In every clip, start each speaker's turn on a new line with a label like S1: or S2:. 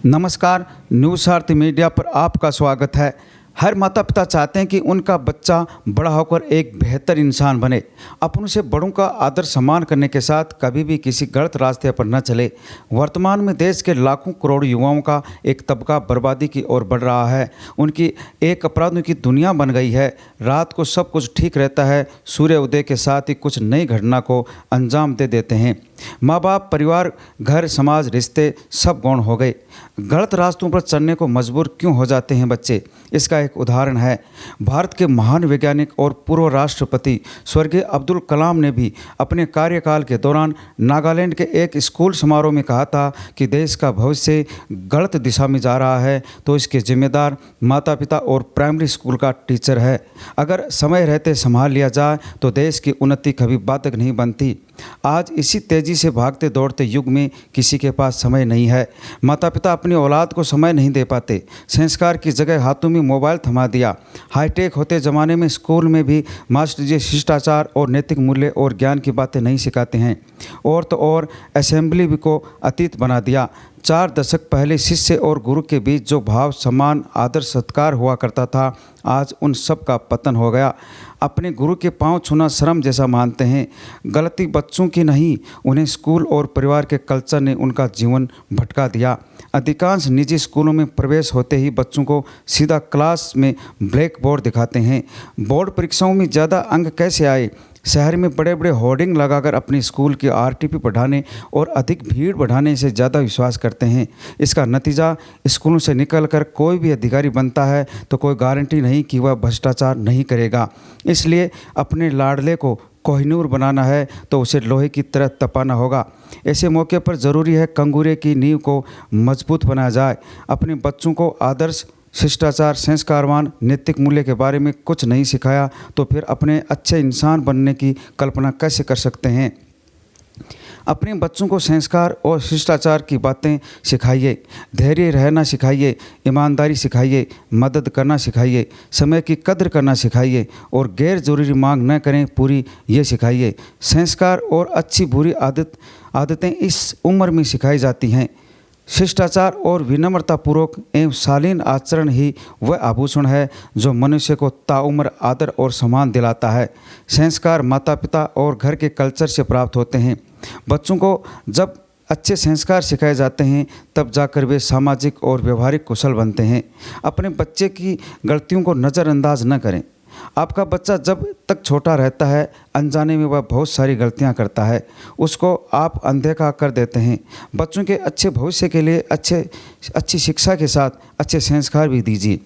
S1: नमस्कार, news Bharti media पर आपका स्वागत है। हर माता पिता चाहते हैं कि उनका बच्चा बड़ा होकर एक बेहतर इंसान बने। अपनों से बड़ों का आदर सम्मान करने के साथ कभी भी किसी गलत रास्ते पर न चले। वर्तमान में देश के लाखों करोड़ युवाओं का एक तबका बर्बादी की ओर बढ़ रहा है। उनकी एक अपराधों की दुनिया बन गई है। रात को सब कुछ ठीक रहता है, सूर्य उदय के साथ ही कुछ नई घटना को अंजाम दे देते हैं। माँ बाप, परिवार, घर, समाज, रिश्ते सब गौण हो गए। गलत रास्तों पर चलने को मजबूर क्यों हो जाते हैं बच्चे? इसका एक उदाहरण है। भारत के महान वैज्ञानिक और पूर्व राष्ट्रपति स्वर्गीय अब्दुल कलाम ने भी अपने कार्यकाल के दौरान नागालैंड के एक स्कूल समारोह में कहा था कि देश का भविष्य गलत दिशा में जा रहा है तो इसके जिम्मेदार माता पिता और प्राइमरी स्कूल का टीचर है। अगर समय रहते संभाल लिया जाए तो देश की उन्नति कभी बाधक नहीं बनती। आज इसी तेज़ी से भागते दौड़ते युग में किसी के पास समय नहीं है। माता पिता अपनी औलाद को समय नहीं दे पाते। संस्कार की जगह हाथों में मोबाइल थमा दिया। हाईटेक होते ज़माने में स्कूल में भी मास्टर जी शिष्टाचार और नैतिक मूल्य और ज्ञान की बातें नहीं सिखाते हैं। और तो और असेंबली भी को अतीत बना दिया। 4 दशक पहले शिष्य और गुरु के बीच जो भाव, सम्मान, आदर, सत्कार हुआ करता था, आज उन सब का पतन हो गया। अपने गुरु के पांव छूना शर्म जैसा मानते हैं। गलती बच्चों की नहीं, उन्हें स्कूल और परिवार के कल्चर ने उनका जीवन भटका दिया। अधिकांश निजी स्कूलों में प्रवेश होते ही बच्चों को सीधा क्लास में ब्लैक बोर्ड दिखाते हैं। बोर्ड परीक्षाओं में ज़्यादा अंक कैसे आए? शहर में बड़े बड़े होर्डिंग लगाकर अपने स्कूल की आरटीपी बढ़ाने और अधिक भीड़ बढ़ाने से ज़्यादा विश्वास करते हैं। इसका नतीजा, स्कूलों से निकलकर कोई भी अधिकारी बनता है तो कोई गारंटी नहीं कि वह भ्रष्टाचार नहीं करेगा। इसलिए अपने लाडले को कोहिनूर बनाना है तो उसे लोहे की तरह तपाना होगा। ऐसे मौके पर ज़रूरी है कंगूरे की नींव को मजबूत बनाया जाए। अपने बच्चों को आदर्श, शिष्टाचार, संस्कारवान, नैतिक मूल्य के बारे में कुछ नहीं सिखाया तो फिर अपने अच्छे इंसान बनने की कल्पना कैसे कर सकते हैं? अपने बच्चों को संस्कार और शिष्टाचार की बातें सिखाइए। धैर्य रहना सिखाइए, ईमानदारी सिखाइए, मदद करना सिखाइए, समय की कद्र करना सिखाइए और गैर ज़रूरी मांग न करें पूरी ये सिखाइए। संस्कार और अच्छी बुरी आदतें इस उम्र में सिखाई जाती हैं। शिष्टाचार और विनम्रतापूर्वक एवं शालीन आचरण ही वह आभूषण है जो मनुष्य को ताउम्र आदर और सम्मान दिलाता है। संस्कार माता पिता और घर के कल्चर से प्राप्त होते हैं। बच्चों को जब अच्छे संस्कार सिखाए जाते हैं तब जाकर वे सामाजिक और व्यवहारिक कुशल बनते हैं। अपने बच्चे की गलतियों को नज़रअंदाज न करें। आपका बच्चा जब तक छोटा रहता है अनजाने में वह बहुत सारी गलतियां करता है, उसको आप अनदेखा कर देते हैं। बच्चों के अच्छे भविष्य के लिए अच्छी शिक्षा के साथ अच्छे संस्कार भी दीजिए।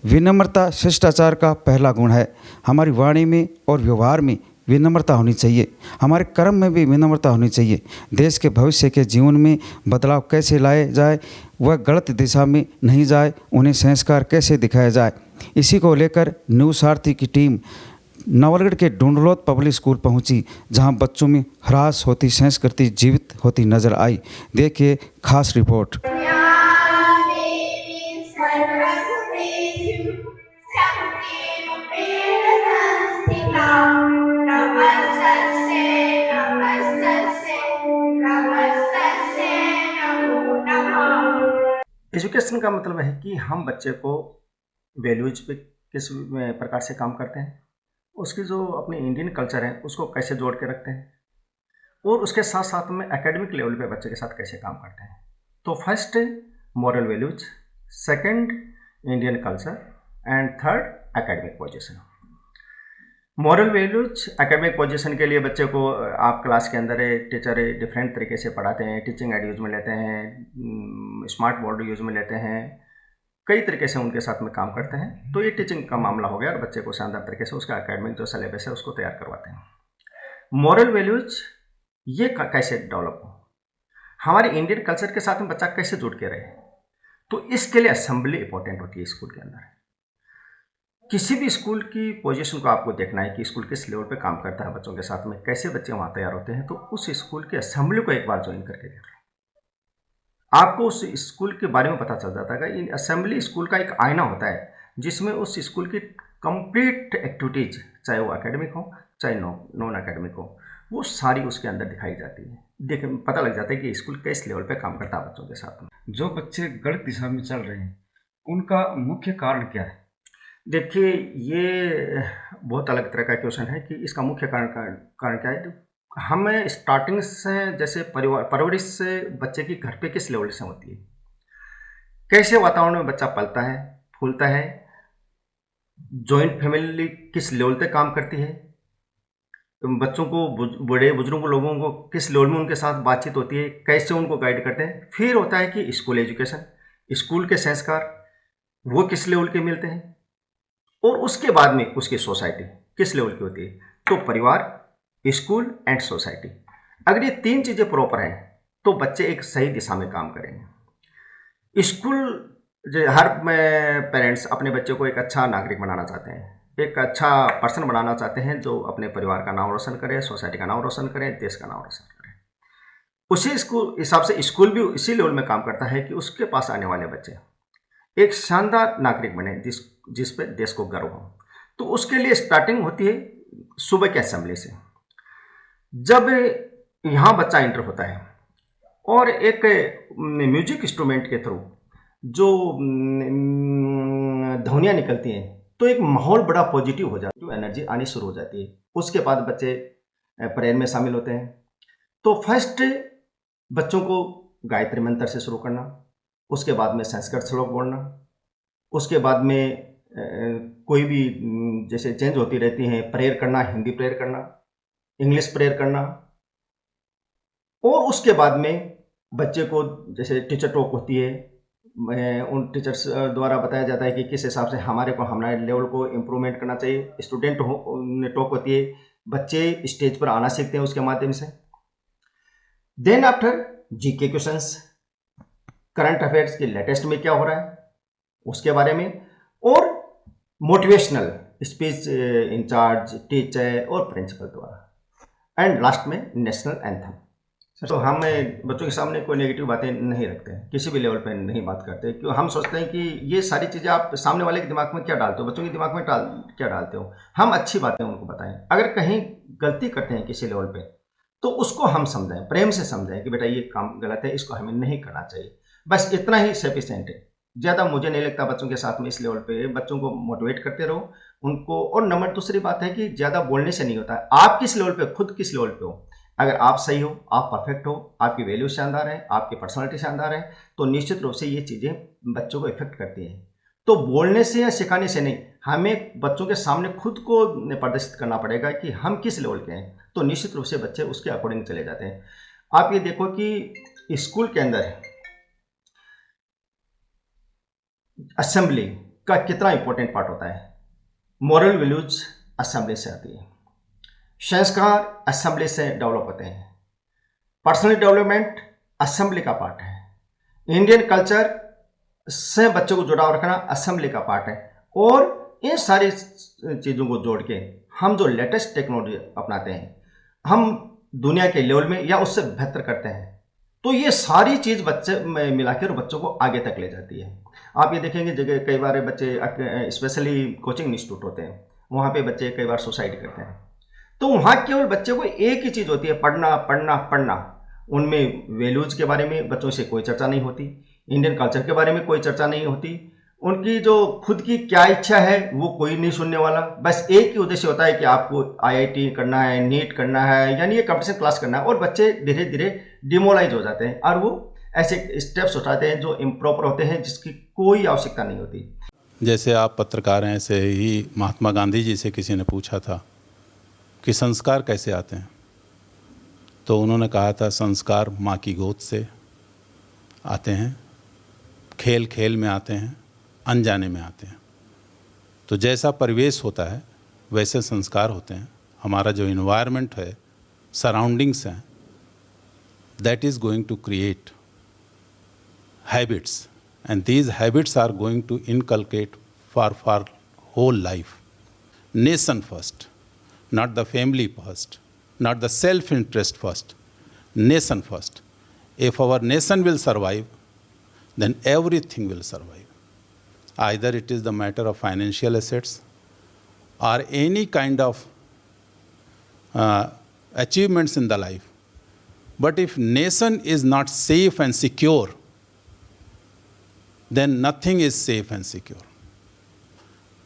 S1: विनम्रता शिष्टाचार का पहला गुण है। हमारी वाणी में और व्यवहार में विनम्रता होनी चाहिए। हमारे कर्म में भी विनम्रता होनी चाहिए। देश के भविष्य के जीवन में बदलाव कैसे लाए जाए, वह गलत दिशा में नहीं जाए, उन्हें संस्कार कैसे दिखाया जाए, इसी को लेकर न्यूज़ भारती की टीम नवलगढ़ के ढूंढलोत पब्लिक स्कूल पहुंची, जहां बच्चों में ह्रास होती संस्कृति जीवित होती नजर आई। देखिए खास रिपोर्ट।
S2: एजुकेशन का मतलब है कि हम बच्चे को वैल्यूज पे किस प्रकार से काम करते हैं, उसकी जो अपनी इंडियन कल्चर है उसको कैसे जोड़ के रखते हैं और उसके साथ साथ में एकेडमिक लेवल पे बच्चे के साथ कैसे काम करते हैं। तो first moral values, second Indian culture and third academic position. Moral values academic position के लिए बच्चे को आप क्लास के अंदर टीचर डिफरेंट तरीके से पढ़ाते हैं। टीचिंग एड यूज में लेते हैं, स्मार्ट बोर्ड यूज में लेते हैं, कई तरीके से उनके साथ में काम करते हैं। तो ये टीचिंग का मामला हो गया और बच्चे को शानदार तरीके से उसका एकेडमिक जो सिलेबस है उसको तैयार करवाते हैं। मॉरल वैल्यूज ये कैसे डेवलप हो, हमारे इंडियन कल्चर के साथ में बच्चा कैसे जुड़ के रहे, तो इसके लिए असेंबली इंपॉर्टेंट होती है। स्कूल के अंदर किसी भी स्कूल की पोजीशन को आपको देखना है कि स्कूल किस लेवल पे काम करता है बच्चों के साथ में, कैसे बच्चे वहाँ तैयार होते हैं, तो उस स्कूल की असेंबली को एक बार ज्वाइन करके देख लो, आपको उस स्कूल के बारे में पता चल जाता है कि असेंबली स्कूल का एक आईना होता है जिसमें उस स्कूल की कंप्लीट एक्टिविटीज, चाहे वो एकेडमिक हो चाहे नॉन एकेडमिक हो, वो सारी उसके अंदर दिखाई जाती है। देख पता लग जाता है कि स्कूल किस लेवल पे काम करता है बच्चों के साथ में।
S1: जो बच्चे गलत दिशा में चल रहे हैं उनका मुख्य कारण क्या है?
S2: देखिए, ये बहुत अलग तरह का क्वेश्चन है कि इसका मुख्य कारण क्या है। तो हमें स्टार्टिंग से जैसे परवरिश से बच्चे की घर पे किस लेवल से होती है, कैसे वातावरण में बच्चा पलता है, फूलता है, जॉइंट फैमिली किस लेवल पे काम करती है, बच्चों को बड़े बुजुर्ग लोगों को किस लेवल में उनके साथ बातचीत होती है, कैसे उनको गाइड करते हैं। फिर होता है कि स्कूल एजुकेशन, स्कूल के संस्कार वो किस लेवल के मिलते हैं, और उसके बाद में उसकी सोसाइटी किस लेवल की होती है। तो परिवार, स्कूल एंड सोसाइटी, अगर ये तीन चीज़ें प्रॉपर हैं तो बच्चे एक सही दिशा में काम करेंगे। स्कूल जो हर पेरेंट्स अपने बच्चे को एक अच्छा नागरिक बनाना चाहते हैं, एक अच्छा पर्सन बनाना चाहते हैं जो अपने परिवार का नाम रोशन करे, सोसाइटी का नाम रोशन करे, देश का नाम रोशन करे। उसी स्कूल हिसाब से स्कूल भी इसी लेवल में काम करता है कि उसके पास आने वाले बच्चे एक शानदार नागरिक बने जिस पे देश को गर्व हो। तो उसके लिए स्टार्टिंग होती है सुबह के असेंबली से। जब यहाँ बच्चा इंटर होता है और एक म्यूजिक इंस्ट्रूमेंट के थ्रू जो ध्वनियाँ निकलती हैं तो एक माहौल बड़ा पॉजिटिव हो जाता है, जो एनर्जी आनी शुरू हो जाती है। उसके बाद बच्चे प्रेयर में शामिल होते हैं। तो फर्स्ट बच्चों को गायत्री मंत्र से शुरू करना, उसके बाद में संस्कृत श्लोक बोलना, उसके बाद में कोई भी जैसे चेंज होती रहती हैं, प्रेयर करना, हिंदी प्रेयर करना, इंग्लिश प्रेयर करना, और उसके बाद में बच्चे को जैसे टीचर टॉक होती है, उन टीचर्स द्वारा बताया जाता है कि किस हिसाब से हमारे लेवल को इम्प्रूवमेंट करना चाहिए। स्टूडेंट टॉक होती है, बच्चे स्टेज पर आना सीखते हैं उसके माध्यम से। Then after GK questions, current affairs के लेटेस्ट में क्या हो रहा है उसके बारे में, और मोटिवेशनल स्पीच इंचार्ज, टीचर और प्रिंसिपल द्वारा, एंड लास्ट में नेशनल एंथम। तो हम बच्चों के सामने कोई नेगेटिव बातें नहीं रखते हैं, किसी भी लेवल पे नहीं बात करते, क्योंकि हम सोचते हैं कि ये सारी चीज़ें आप सामने वाले के दिमाग में क्या डालते हो, बच्चों के दिमाग में क्या डालते हो। हम अच्छी बातें उनको बताएं, अगर कहीं गलती करते हैं किसी लेवल पे तो उसको हम समझाएं, प्रेम से समझाएं कि बेटा ये काम गलत है, इसको हमें नहीं करना चाहिए। बस इतना ही सफिशिएंट है, ज़्यादा मुझे नहीं लगता बच्चों के साथ में इस लेवल पे। बच्चों को मोटिवेट करते रहो उनको। और नंबर दूसरी बात है कि ज़्यादा बोलने से नहीं होता है, आप किस लेवल पे, खुद किस लेवल पे हो। अगर आप सही हो, आप परफेक्ट हो, आपकी वैल्यू शानदार है, आपकी पर्सनालिटी शानदार है, तो निश्चित रूप से ये चीज़ें बच्चों को इफेक्ट करती हैं। तो बोलने से या सिखाने से नहीं, हमें बच्चों के सामने खुद को प्रदर्शित करना पड़ेगा कि हम किस लेवल के हैं, तो निश्चित रूप से बच्चे उसके अकॉर्डिंग चले जाते हैं। आप ये देखो कि स्कूल के अंदर असेंबली का कितना इंपॉर्टेंट पार्ट होता है। मॉरल वैल्यूज असेंबली से आती है, संस्कार असेंबली से डेवलप होते हैं, पर्सनल डेवलपमेंट असेंबली का पार्ट है, इंडियन कल्चर से बच्चों को जुड़ाव रखना असेंबली का पार्ट है। और इन सारी चीज़ों को जोड़ के हम जो लेटेस्ट टेक्नोलॉजी अपनाते हैं, हम दुनिया के लेवल में या उससे बेहतर करते हैं, तो ये सारी चीज़ बच्चे मिलाकर बच्चों को आगे तक ले जाती है। आप ये देखेंगे जगह कई बार बच्चे, स्पेशली कोचिंग इंस्टीट्यूट होते हैं, वहाँ पे बच्चे कई बार सुसाइड करते हैं। तो वहाँ केवल बच्चे को एक ही चीज़ होती है, पढ़ना पढ़ना पढ़ना। उनमें वैल्यूज़ के बारे में बच्चों से कोई चर्चा नहीं होती, इंडियन कल्चर के बारे में कोई चर्चा नहीं होती, उनकी जो खुद की क्या इच्छा है वो कोई नहीं सुनने वाला। बस एक ही उद्देश्य होता है कि आपको IIT करना है, नीट करना है, यानी ये कंपटीशन क्लास करना है। और बच्चे धीरे धीरे डिमोलाइज हो जाते हैं और वो ऐसे स्टेप्स उठाते हैं जो इम्प्रॉपर होते हैं, जिसकी कोई आवश्यकता नहीं होती।
S3: जैसे आप पत्रकार हैं, ऐसे ही महात्मा गांधी जी से किसी ने पूछा था कि संस्कार कैसे आते हैं, तो उन्होंने कहा था संस्कार माँ की गोद से आते हैं, खेल खेल में आते हैं, अनजाने में आते हैं। तो जैसा परिवेश होता है वैसे संस्कार होते हैं। हमारा जो इन्वायरमेंट है, सराउंडिंग्स हैं, that is going to create habits, and these habits are going to inculcate for whole life. Nation first, not the family first, not the self-interest first, nation first. If our nation will survive, then everything will survive. Either it is the matter of financial assets or any kind of achievements in the life. But if nation is not safe and secure, then nothing is safe and secure.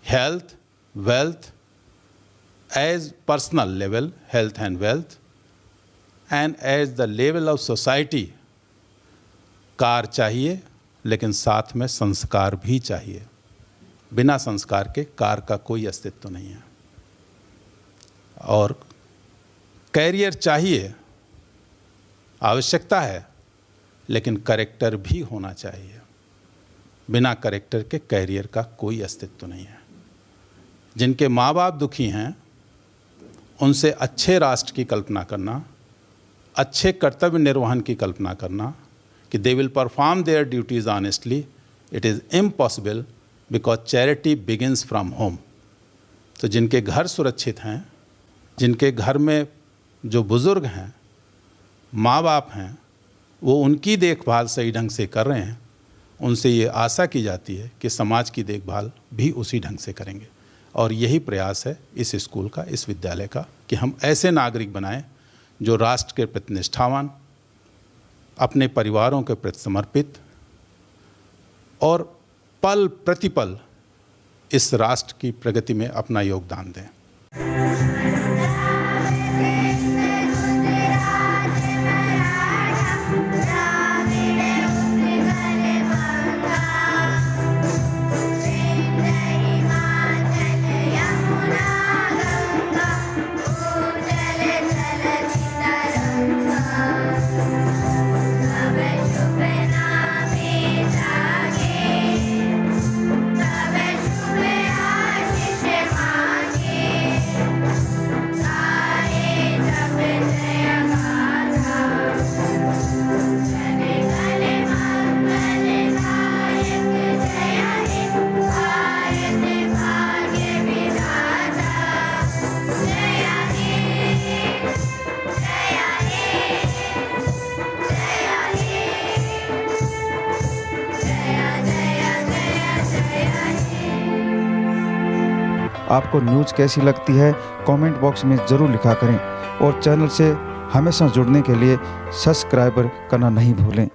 S3: Health, wealth, as personal level, health and wealth, and as the level of society, car चाहिए, लेकिन साथ में संस्कार भी चाहिए. बिना संस्कार के कार का कोई अस्तित्व नहीं है. और कैरियर चाहिए, आवश्यकता है, लेकिन कैरेक्टर भी होना चाहिए. बिना कैरेक्टर के कैरियर का कोई अस्तित्व नहीं है. जिनके माँ बाप दुखी हैं, उनसे अच्छे राष्ट्र की कल्पना करना, अच्छे कर्तव्य निर्वहन की कल्पना करना कि they will perform their duties honestly, it is impossible because charity begins from home. तो जिनके घर सुरक्षित हैं, जिनके घर में जो बुज़ुर्ग हैं, माँ बाप हैं, वो उनकी देखभाल सही ढंग से कर रहे हैं, उनसे ये आशा की जाती है कि समाज की देखभाल भी उसी ढंग से करेंगे. और यही प्रयास है इस स्कूल का, इस विद्यालय का, कि हम ऐसे नागरिक बनाएं जो राष्ट्र के प्रति निष्ठावान, अपने परिवारों के प्रति समर्पित और पल प्रतिपल इस राष्ट्र की प्रगति में अपना योगदान दें.
S1: आपको न्यूज़ कैसी लगती है कमेंट बॉक्स में ज़रूर लिखा करें और चैनल से हमेशा जुड़ने के लिए सब्सक्राइब करना नहीं भूलें.